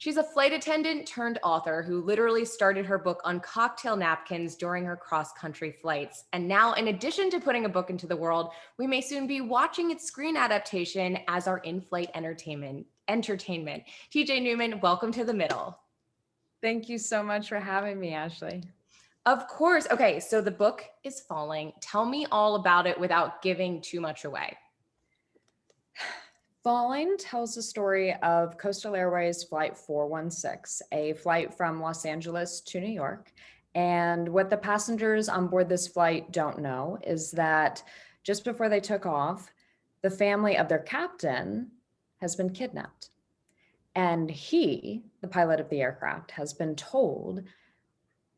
She's a flight attendant turned author who literally started her book on cocktail napkins during her cross-country flights. And now, in addition to putting a book into the world, we may soon be watching its screen adaptation as our in-flight entertainment. TJ Newman, welcome to the middle. Thank you so much for having me, Ashley. Of course. Okay, so the book is Falling. Tell me all about it without giving too much away. Falling tells the story of Coastal Airways Flight 416, a flight from Los Angeles to New York. And what the passengers on board this flight don't know is that just before they took off, the family of their captain has been kidnapped. And he, the pilot of the aircraft, has been told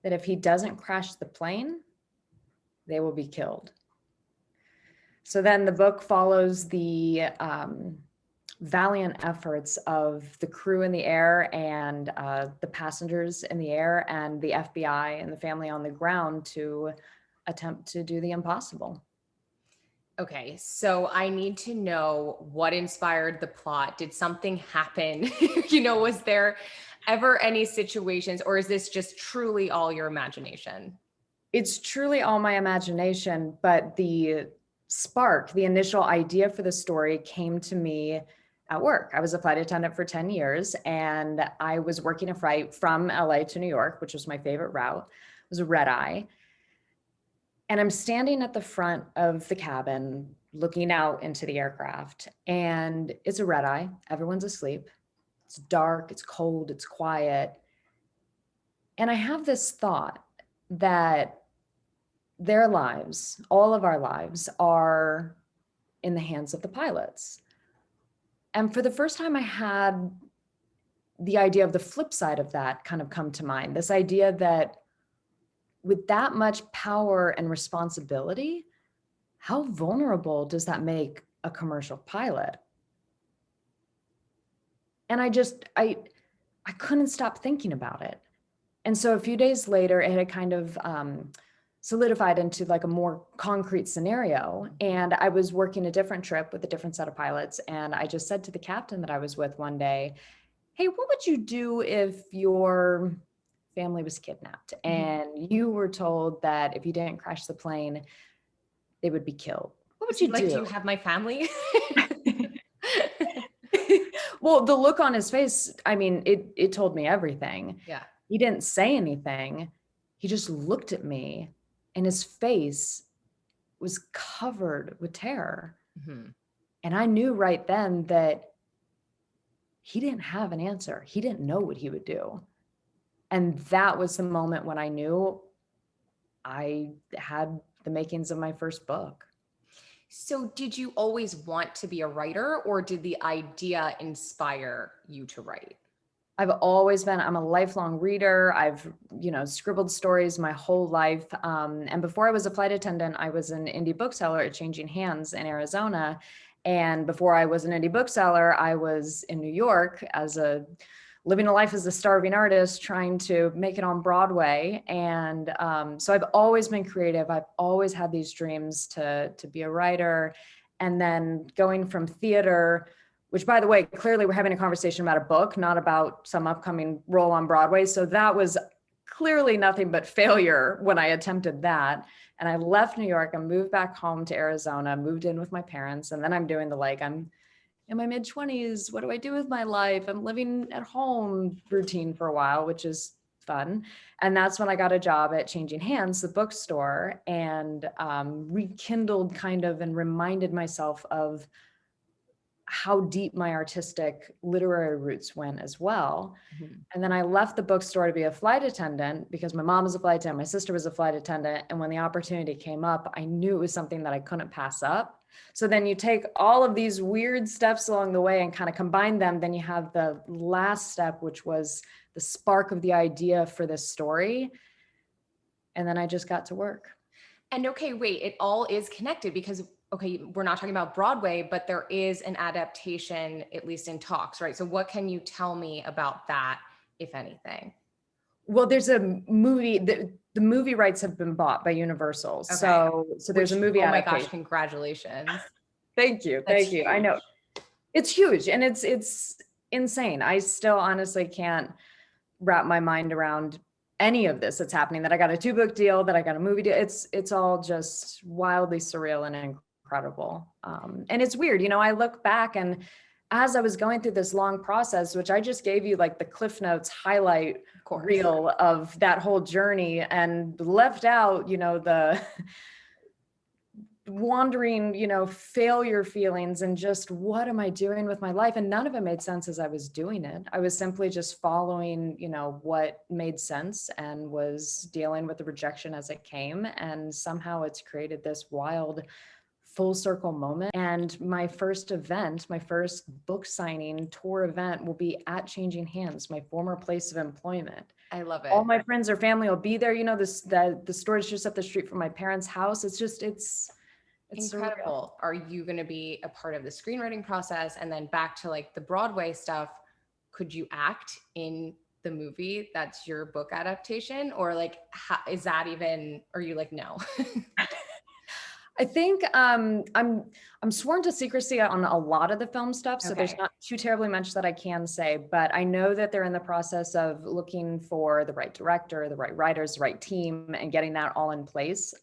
that if he doesn't crash the plane, they will be killed. So then the book follows the valiant efforts of the crew in the air and the passengers in the air and the FBI and the family on the ground to attempt to do the impossible. Okay, so I need to know what inspired the plot. Did something happen? Was there ever any situations, or is this just truly all your imagination? It's truly all my imagination, but the spark, the initial idea for the story came to me at work. I was a flight attendant for 10 years and I was working a flight from LA to New York, which was my favorite route. It was a red eye. And I'm standing at the front of the cabin, looking out into the aircraft, and it's a red eye. Everyone's asleep. It's dark, it's cold, it's quiet. And I have this thought that their lives, all of our lives, are in the hands of the pilots. And for the first time, I had the idea of the flip side of that kind of come to mind. This idea that with that much power and responsibility, how vulnerable does that make a commercial pilot? And I couldn't stop thinking about it. And so a few days later, it had kind of solidified into like a more concrete scenario. And I was working a different trip with a different set of pilots. And I just said to the captain that I was with one day, hey, what would you do if your family was kidnapped and you were told that if you didn't crash the plane, they would be killed? What would you do? Do you have my family? Well, the look on his face, I mean, it told me everything. Yeah. He didn't say anything. He just looked at me and his face was covered with terror. Mm-hmm. And I knew right then that he didn't have an answer. He didn't know what he would do. And that was the moment when I knew I had the makings of my first book. So did you always want to be a writer, or did the idea inspire you to write? I'm a lifelong reader. I've, scribbled stories my whole life. And before I was a flight attendant, I was an indie bookseller at Changing Hands in Arizona. And before I was an indie bookseller, I was in New York living a life as a starving artist, trying to make it on Broadway. And so I've always been creative. I've always had these dreams to be a writer. And then going from theater, which, by the way, clearly we're having a conversation about a book, not about some upcoming role on Broadway. So that was clearly nothing but failure when I attempted that. And I left New York and moved back home to Arizona, moved in with my parents. And then I'm doing I'm in my mid-20s. What do I do with my life? I'm living at home routine for a while, which is fun. And that's when I got a job at Changing Hands, the bookstore, and rekindled kind of and reminded myself of how deep my artistic literary roots went as well. Mm-hmm. And then I left the bookstore to be a flight attendant because my mom was a flight attendant, my sister was a flight attendant. And when the opportunity came up, I knew it was something that I couldn't pass up. So then you take all of these weird steps along the way and kind of combine them. Then you have the last step, which was the spark of the idea for this story. And then I just got to work. And okay, wait, it all is connected because okay, we're not talking about Broadway, but there is an adaptation, at least in talks, right? So what can you tell me about that, if anything? Well, there's a movie, the movie rights have been bought by Universal. Okay. So there's a movie adaptation. Oh my gosh, congratulations. Thank you. I know. It's huge. And it's insane. I still honestly can't wrap my mind around any of this that's happening, that I got a 2-book deal, that I got a movie deal. It's all just wildly surreal and incredible. And it's weird, I look back, and as I was going through this long process, which I just gave you like the Cliff Notes highlight Of course. reel of that whole journey, and left out, the wandering, failure feelings, and just what am I doing with my life? And none of it made sense as I was doing it. I was simply just following, what made sense, and was dealing with the rejection as it came. And somehow it's created this wild full circle moment. And my first event, my first book signing tour event, will be at Changing Hands, my former place of employment. I love it. All my friends or family will be there. The store is just up the street from my parents' house. It's incredible. surreal. Are you going to be a part of the screenwriting process? And then back to like the Broadway stuff, could you act in the movie that's your book adaptation? Or like, is that even, are you like, no? I think I'm sworn to secrecy on a lot of the film stuff, so there's Okay. not too terribly much that I can say, but I know that they're in the process of looking for the right director, the right writers, the right team, and getting that all in place.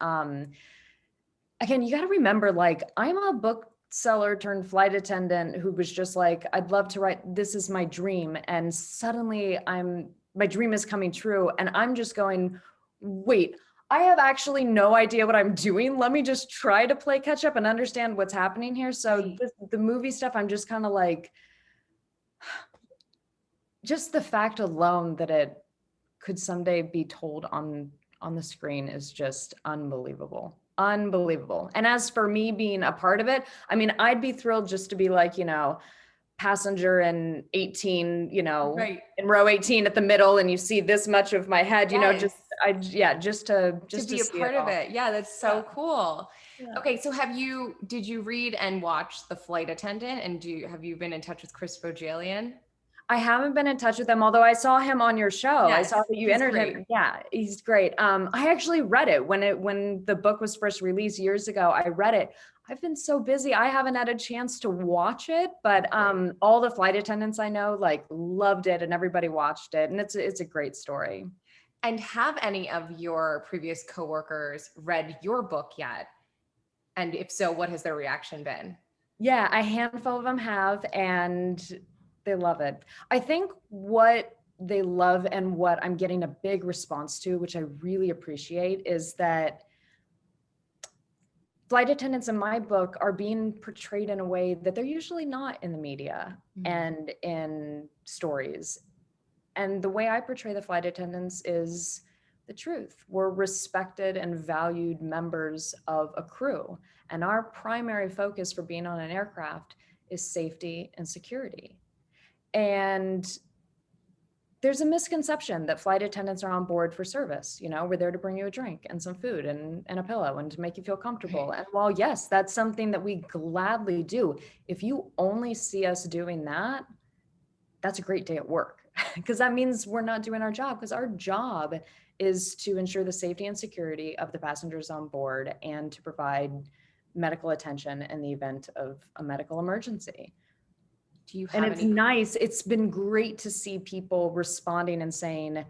Again, you got to remember, like, I'm a bookseller turned flight attendant who was just like, I'd love to write, this is my dream. And suddenly my dream is coming true. And I'm just going, wait, I have actually no idea what I'm doing. Let me just try to play catch up and understand what's happening here. So Right. the movie stuff, I'm just kind of like, just the fact alone that it could someday be told on the screen is just unbelievable. Unbelievable. And as for me being a part of it, I mean, I'd be thrilled just to be like, passenger in 18, Right. in row 18 at the middle, and you see this much of my head, Yes. just to Be a see part it of all. it. Yeah, that's so cool. Yeah. Okay, so did you read and watch The Flight Attendant, and have you been in touch with Chris Bojalian? I haven't been in touch with him, although I saw him on your show. I Yes, saw that you he's entered great. him. Yeah, he's great. I actually read it when the book was first released years ago. I read it. I've been so busy, I haven't had a chance to watch it, but all the flight attendants I know like loved it, and everybody watched it, and it's a great story. And have any of your previous coworkers read your book yet? And if so, what has their reaction been? Yeah, a handful of them have, and they love it. I think what they love, and what I'm getting a big response to, which I really appreciate, is that flight attendants in my book are being portrayed in a way that they're usually not in the media and in stories. And the way I portray the flight attendants is the truth. We're respected and valued members of a crew. And our primary focus for being on an aircraft is safety and security. And there's a misconception that flight attendants are on board for service. We're there to bring you a drink and some food and a pillow and to make you feel comfortable. Right. And while, yes, that's something that we gladly do, if you only see us doing that, that's a great day at work, because that means we're not doing our job, because our job is to ensure the safety and security of the passengers on board and to provide medical attention in the event of a medical emergency. Do you And have it's any? nice. It's been great to see people responding and saying,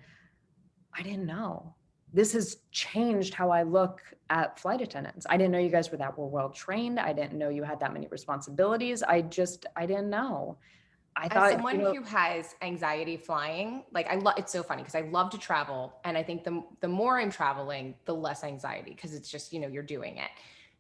I didn't know. This has changed how I look at flight attendants. I didn't know you guys were well trained. I didn't know you had that many responsibilities. I didn't know. I thought, As someone who has anxiety flying, like it's so funny because I love to travel, and I think the more I'm traveling, the less anxiety, because it's just, you're doing it.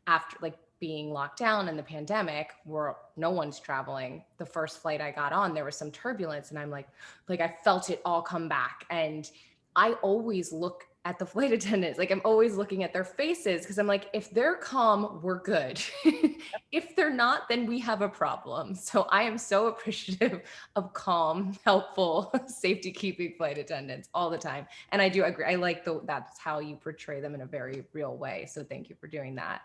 After like being locked down in the pandemic where no one's traveling, the first flight I got on, there was some turbulence, and I'm like I felt it all come back. And I always look at the flight attendants, like I'm always looking at their faces, because I'm like, if they're calm, we're good. If they're not, then we have a problem. So I am so appreciative of calm, helpful, safety keeping flight attendants all the time. And I do agree. I like that's how you portray them in a very real way. So thank you for doing that.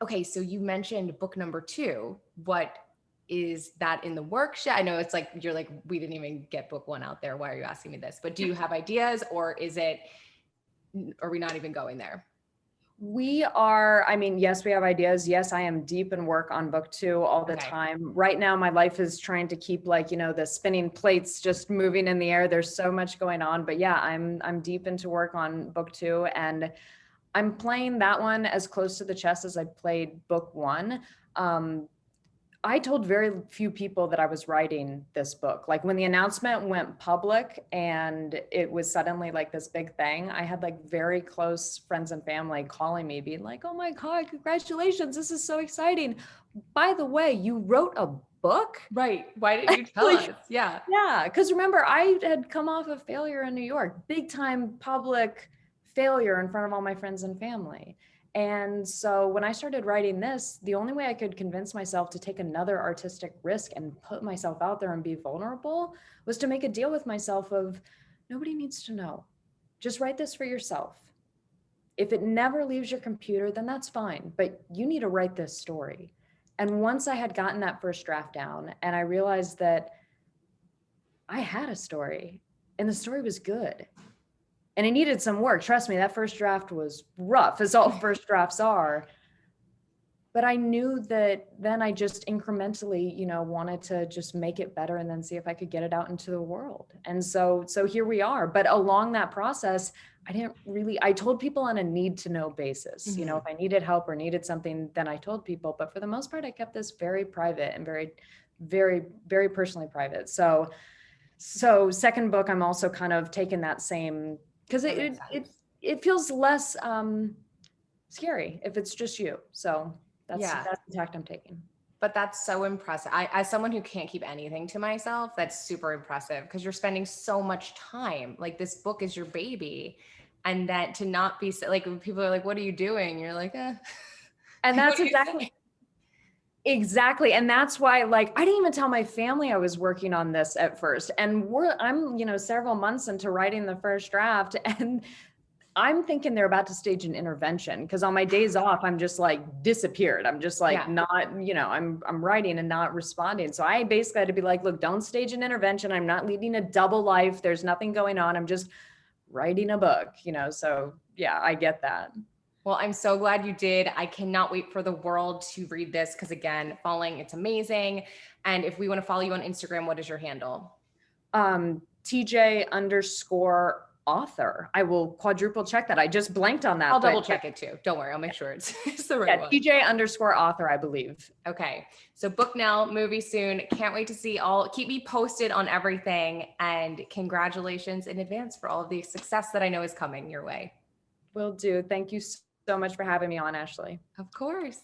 Okay, so you mentioned book number 2. What is that in the works yet? I know it's like, you're like, we didn't even get book 1 out there. Why are you asking me this? But do you have ideas, or are we not even going there? We are, I mean, yes, we have ideas. Yes, I am deep in work on book 2 all the Okay. time. Right now, my life is trying to keep like, the spinning plates just moving in the air. There's so much going on, but yeah, I'm deep into work on book 2, and I'm playing that one as close to the chest as I played book 1. Um, I told very few people that I was writing this book. Like when the announcement went public and it was suddenly like this big thing, I had like very close friends and family calling me, being like, "Oh my God, congratulations. This is so exciting. By the way, you wrote a book?" Right. Why didn't you tell Like, us? Yeah. yeah, because remember, I had come off of failure in New York, big time public failure in front of all my friends and family. And so when I started writing this, the only way I could convince myself to take another artistic risk and put myself out there and be vulnerable was to make a deal with myself of nobody needs to know. Just write this for yourself. If it never leaves your computer, then that's fine, but you need to write this story. And once I had gotten that first draft down and I realized that I had a story and the story was good and it needed some work. Trust me, that first draft was rough, as all first drafts are. But I knew that then I just incrementally, wanted to just make it better and then see if I could get it out into the world. And so here we are. But along that process, I told people on a need to know basis. Mhm. If I needed help or needed something, then I told people. But for the most part, I kept this very private and very, very, very personally private. So second book, I'm also kind of taking that same, because That makes it feels less scary if it's just you. So that's Yeah. the tact I'm taking. But that's so impressive. As someone who can't keep anything to myself, that's super impressive because you're spending so much time. Like this book is your baby. And that to not be like, when people are like, what are you doing? You're like, And Like, what that's do you say? exactly. And that's why, like, I didn't even tell my family I was working on this at first. And I'm, several months into writing the first draft, and I'm thinking they're about to stage an intervention because on my days off, I'm just like disappeared. I'm just like Yeah. not, I'm writing and not responding. So I basically had to be like, look, don't stage an intervention. I'm not leading a double life. There's nothing going on. I'm just writing a book, So yeah, I get that. Well, I'm so glad you did. I cannot wait for the world to read this because, again, falling, it's amazing. And if we want to follow you on Instagram, what is your handle? TJ underscore author. I will quadruple check that. I just blanked on I'll that, double but check it too. Don't worry. I'll make sure it's the right yeah, one. TJ underscore author, I believe. Okay. So book now, movie soon. Can't wait to see all. Keep me posted on everything. And congratulations in advance for all of the success that I know is coming your way. Will do. Thank you so much for having me on, Ashley. Of course.